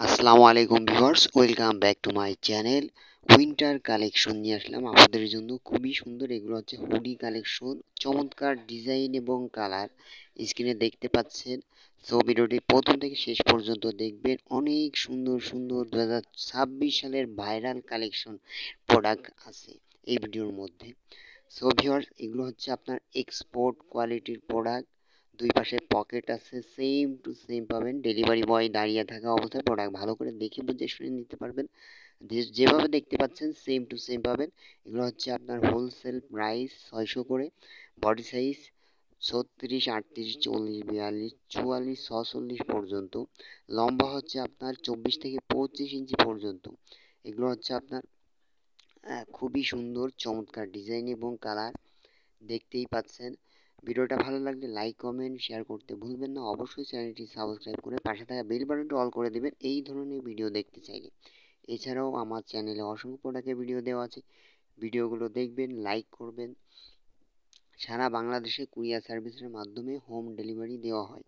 আসসালামু আলাইকুম viewers, welcome back to my channel. Winter collection নিয়ে আসলাম আপনাদের জন্য, খুবই সুন্দর। এগুলো হচ্ছে হুডি কালেকশন, চমৎকার ডিজাইন এবং কালার স্ক্রিনে দেখতে পাচ্ছেন। সো ভিডিওটি প্রথম থেকে শেষ পর্যন্ত দেখবেন। অনেক সুন্দর সুন্দর 2026 সালের ভাইরাল কালেকশন প্রোডাক্ট আছে এই ভিডিওর মধ্যে। সো ভিউয়ার্স, এগুলো হচ্ছে আপনার এক্সপোর্ট কোয়ালিটির প্রোডাক্ট। দুই পাশে পকেট আছে, সেম টু সেম পাবেন। ডেলিভারি বয় দাঁড়িয়ে থাকা অবস্থায় প্রোডাক্ট ভালো করে দেখে বুঝে শুনে নিতে পারবেন। যেভাবে দেখতে পাচ্ছেন সেম টু সেম পাবেন। এগুলো হচ্ছে আপনার হোলসেল প্রাইস 600 করে। বডি সাইজ 36, 38, 40, 42, 44, 46 পর্যন্ত। লম্বা হচ্ছে আপনার 24 থেকে 25 ইঞ্চি পর্যন্ত। এগুলো হচ্ছে আপনার খুবই সুন্দর চমৎকার ডিজাইন এবং কালার দেখতেই পাচ্ছেন। ভিডিওটা ভালো লাগলে লাইক কমেন্ট শেয়ার করতে ভুলবেন না। অবশ্যই চ্যানেলটি সাবস্ক্রাইব করে পাশে থাকা বেল বাটনটি অল করে দেবেন এই ধরনের ভিডিও দেখতে চাইলে। এছাড়াও আমার চ্যানেলে অসংখ্য প্রোডাক্টের ভিডিও দেওয়া আছে, ভিডিওগুলো দেখবেন, লাইক করবেন। সারা বাংলাদেশে কুরিয়ার সার্ভিসের মাধ্যমে হোম ডেলিভারি দেওয়া হয়।